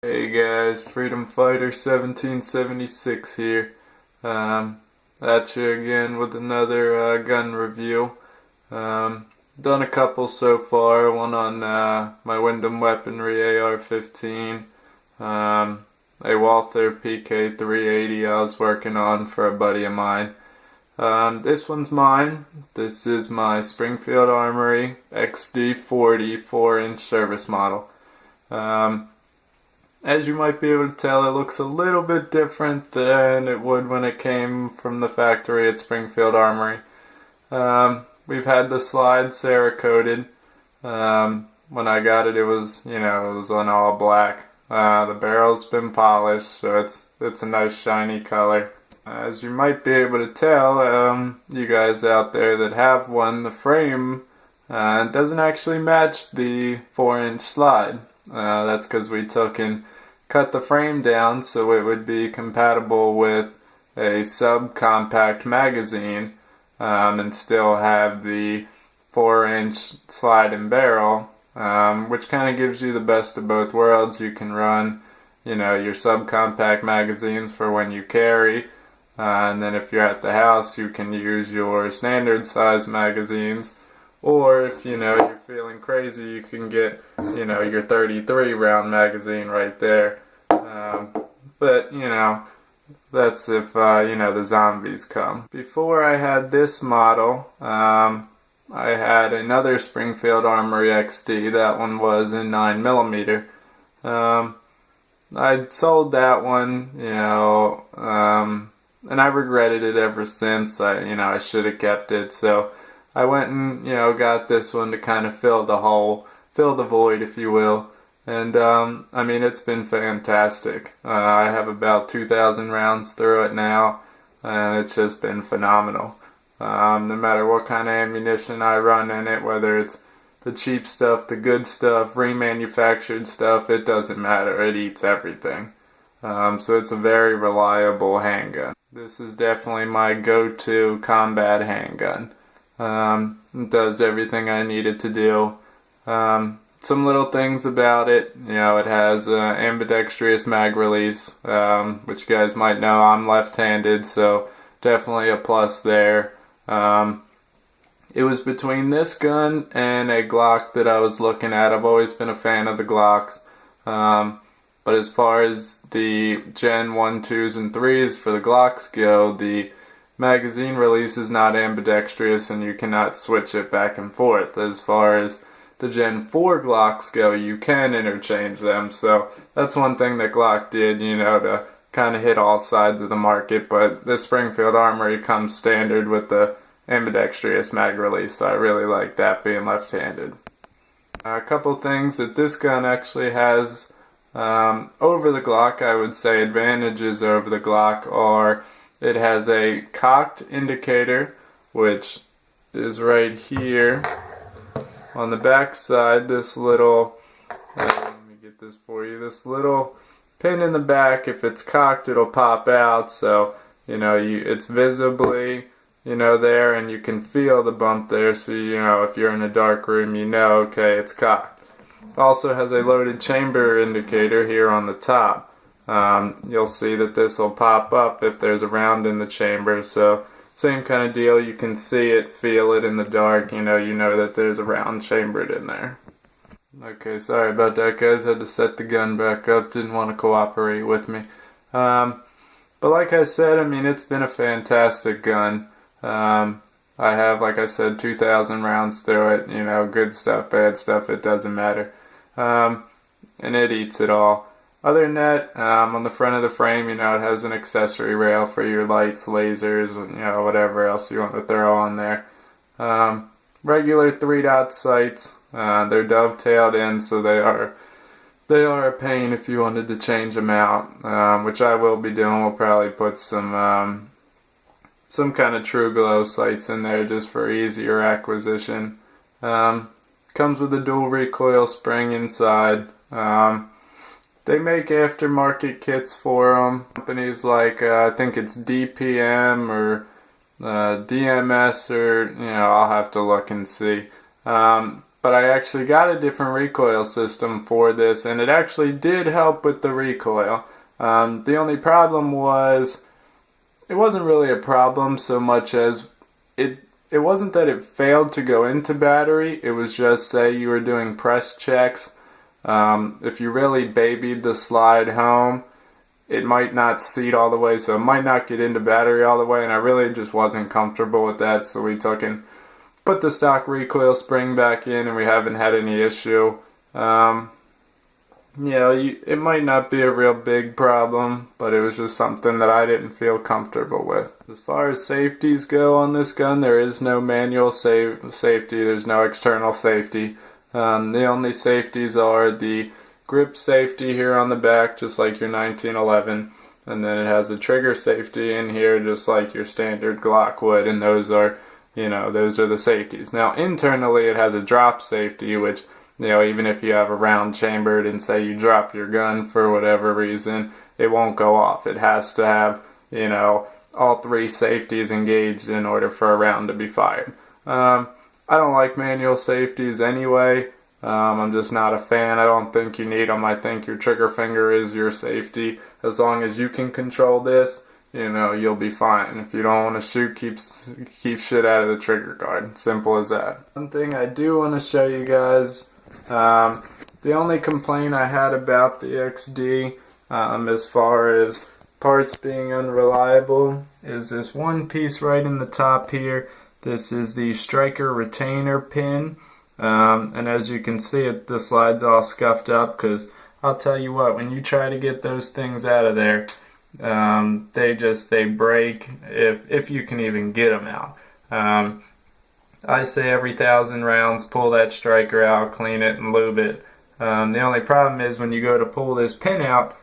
Hey guys, Freedom Fighter 1776 here. At you again with another gun review. Done a couple so far, one on my Wyndham Weaponry AR-15, a Walther PK380 I was working on for a buddy of mine. This one's mine. This is my Springfield Armory XD40 4-inch service model. As you might be able to tell, it looks a little bit different than it would when it came from the factory at Springfield Armory. We've had the slide Cerakoted. When I got it, it was on all black. The barrel's been polished, so it's a nice shiny color. As you might be able to tell, you guys out there that have one, the frame doesn't actually match the 4-inch slide. That's because we took and cut the frame down so it would be compatible with a subcompact magazine and still have the 4-inch slide and barrel, which kind of gives you the best of both worlds. You can run, your subcompact magazines for when you carry, and then if you're at the house, you can use your standard size magazines. Or if you're feeling crazy, you can get your 33 round magazine right there. But that's if the zombies come. Before I had this model, I had another Springfield Armory XD. That one was in 9mm. I'd sold that one, and I regretted it ever since. I should have kept it. So I went and, got this one to kind of fill the hole, fill the void, if you will. And, it's been fantastic. I have about 2,000 rounds through it now, and it's just been phenomenal. No matter what kind of ammunition I run in it, whether it's the cheap stuff, the good stuff, remanufactured stuff, it doesn't matter. It eats everything. So it's a very reliable handgun. This is definitely my go-to combat handgun. It does everything I need it to do. Some little things about it, it has ambidextrous mag release, which you guys might know I'm left-handed, so definitely a plus there. It was between this gun and a Glock that I was looking at. I've always been a fan of the Glocks, but as far as the Gen 1, 2s, and 3s for the Glocks go, the magazine release is not ambidextrous and you cannot switch it back and forth. As far as the Gen 4 Glocks go, you can interchange them. So that's one thing that Glock did, to kind of hit all sides of the market. But the Springfield Armory comes standard with the ambidextrous mag release, so I really like that being left-handed. A couple things that this gun actually has over the Glock, I would say advantages over the Glock are it has a cocked indicator, which is right here on the back side. This little, let me get this for you, this little pin in the back, if it's cocked it'll pop out, so it's visibly there, and you can feel the bump there, so if you're in a dark room, okay, it's cocked. Also has a loaded chamber indicator here on the top. You'll see that this will pop up if there's a round in the chamber, so same kind of deal. You can see it, feel it in the dark, you know that there's a round chambered in there. Okay, sorry about that guys, had to set the gun back up, didn't want to cooperate with me. But like I said, it's been a fantastic gun. I have, like I said, 2,000 rounds through it, good stuff, bad stuff, it doesn't matter. And it eats it all. Other than that, on the front of the frame, it has an accessory rail for your lights, lasers, whatever else you want to throw on there. Regular 3-dot sights. They're dovetailed in, so they are a pain if you wanted to change them out, which I will be doing. We'll probably put some kind of true glow sights in there just for easier acquisition. Comes with a dual recoil spring inside. They make aftermarket kits for them. Companies like, I think it's DPM or DMS or, I'll have to look and see. But but I actually got a different recoil system for this, and it actually did help with the recoil. The only problem was, it wasn't really a problem so much as it wasn't that it failed to go into battery. It was just, say you were doing press checks. If you really babied the slide home, it might not seat all the way, so it might not get into battery all the way, and I really just wasn't comfortable with that, so we took and put the stock recoil spring back in, and we haven't had any issue. It might not be a real big problem, but it was just something that I didn't feel comfortable with. As far as safeties go on this gun, there is no manual safety, there's no external safety. The only safeties are the grip safety here on the back, just like your 1911, and then it has a trigger safety in here, just like your standard Glock would, and those are the safeties. Now internally it has a drop safety, which, even if you have a round chambered and say you drop your gun for whatever reason, it won't go off. It has to have, all three safeties engaged in order for a round to be fired. I don't like manual safeties anyway. I'm just not a fan. I don't think you need them. I think your trigger finger is your safety. As long as you can control this, you'll be fine. If you don't want to shoot, keep shit out of the trigger guard. Simple as that. One thing I do want to show you guys, the only complaint I had about the XD, as far as parts being unreliable, is this one piece right in the top here. This is the striker retainer pin. And as you can see, the slide's all scuffed up, because I'll tell you what, when you try to get those things out of there, they break if you can even get them out. I say every 1,000 rounds, pull that striker out, clean it, and lube it. The only problem is when you go to pull this pin out,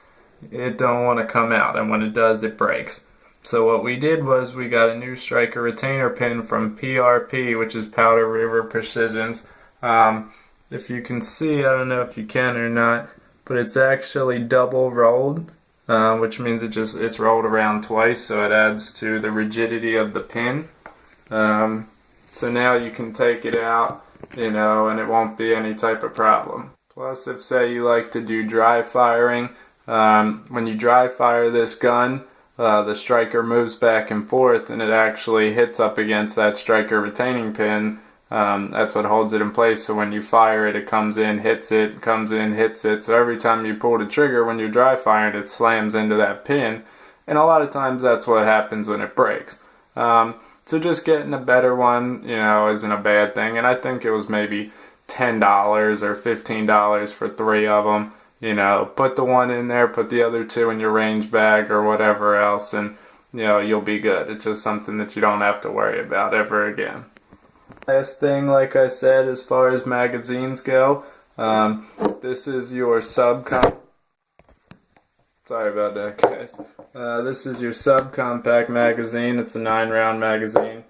it don't want to come out, and when it does, it breaks. So what we did was we got a new striker retainer pin from PRP, which is Powder River Precisions. If you can see, I don't know if you can or not, but it's actually double rolled, which means it's rolled around twice, so it adds to the rigidity of the pin. So now you can take it out, and it won't be any type of problem. Plus, if say you like to do dry firing, when you dry fire this gun, the striker moves back and forth, and it actually hits up against that striker retaining pin. That's what holds it in place, so when you fire it, it comes in, hits it, comes in, hits it. So every time you pull the trigger, when you're dry firing, it slams into that pin, and a lot of times that's what happens when it breaks. So just getting a better one, isn't a bad thing, and I think it was maybe $10 or $15 for 3 of them. Put the one in there, put the other 2 in your range bag or whatever else, and you'll be good. It's just something that you don't have to worry about ever again. Last thing, like I said, as far as magazines go, this is your subcompact. Sorry about that, guys. This is your subcompact magazine. It's a 9-round magazine.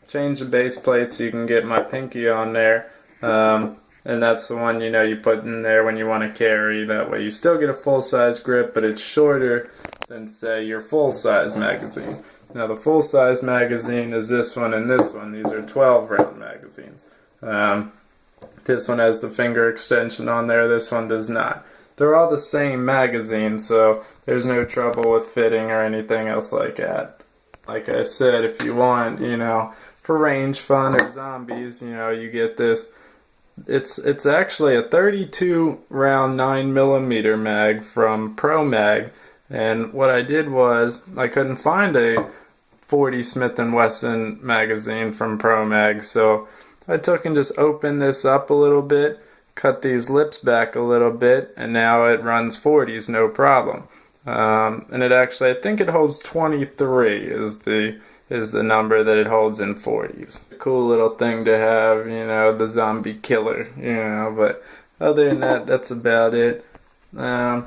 Change the base plate so you can get my pinky on there. And that's the one you put in there when you want to carry. That way you still get a full-size grip, but it's shorter than, say, your full-size magazine. Now the full-size magazine is this one and this one. These are 12-round magazines. This one has the finger extension on there. This one does not. They're all the same magazine, so there's no trouble with fitting or anything else like that. Like I said, if you want, for range fun or zombies, you get this. It's actually a 32 round 9mm mag from Pro Mag, and what I did was I couldn't find a 40 Smith & Wesson magazine from Pro Mag, so I took and just opened this up a little bit, cut these lips back a little bit, and now it runs 40s no problem. And it actually, I think it holds 23 is the number that it holds in 40s. A cool little thing to have, the zombie killer, but other than that, that's about it. Can't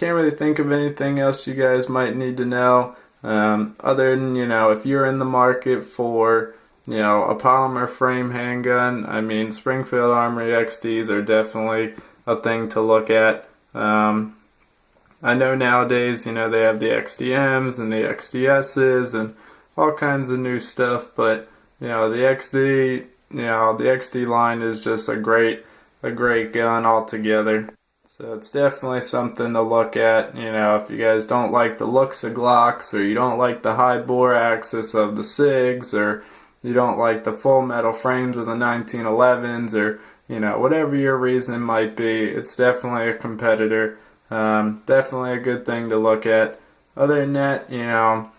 really think of anything else you guys might need to know, other than, if you're in the market for, a polymer frame handgun, I mean, Springfield Armory XDs are definitely a thing to look at. I know nowadays, they have the XDMs and the XDSs and all kinds of new stuff, but the XD you know, the XD line is just a great gun altogether. So it's definitely something to look at. You know, if you guys don't like the looks of Glocks, or you don't like the high bore axis of the SIGs, or you don't like the full metal frames of the 1911s, or, you know, whatever your reason might be, it's definitely a competitor. Definitely a good thing to look at. Other than that, you know,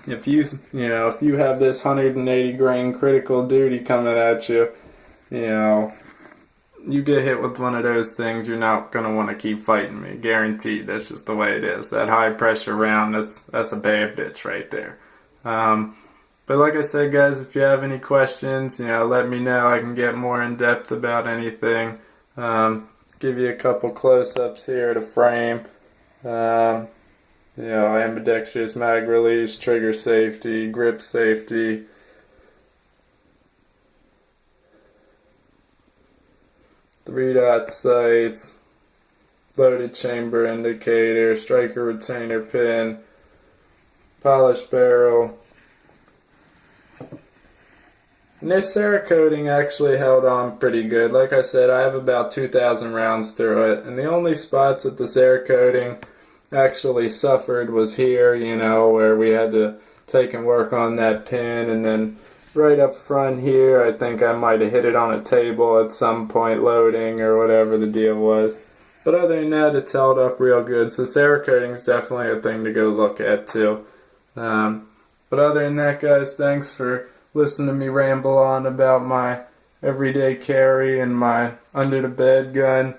if you have this 180 grain critical duty coming at you, you know, you get hit with one of those things, you're not going to want to keep fighting me. Guaranteed. That's just the way it is. That high pressure round, that's a bad bitch right there. But like I said, guys, if you have any questions, you know, let me know. I can get more in depth about anything. Give you a couple close-ups here of the frame. You know, ambidextrous mag release, trigger safety, grip safety. Three-dot sights, loaded chamber indicator, striker retainer pin, polished barrel. And this Cerakoting actually held on pretty good. Like I said, I have about 2,000 rounds through it, and the only spots that the Cerakoting actually suffered was here, you know, where we had to take and work on that pin, and then right up front here, I think I might have hit it on a table at some point loading or whatever the deal was. But other than that, it's held up real good. So Cerakoting is definitely a thing to go look at too. But other than that, guys, thanks for listening to me ramble on about my everyday carry and my under the bed gun.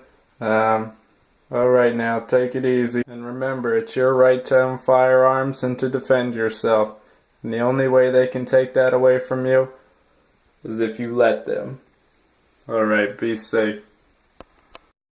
Alright, now take it easy. And remember, it's your right to own firearms and to defend yourself. And the only way they can take that away from you is if you let them. Alright, be safe.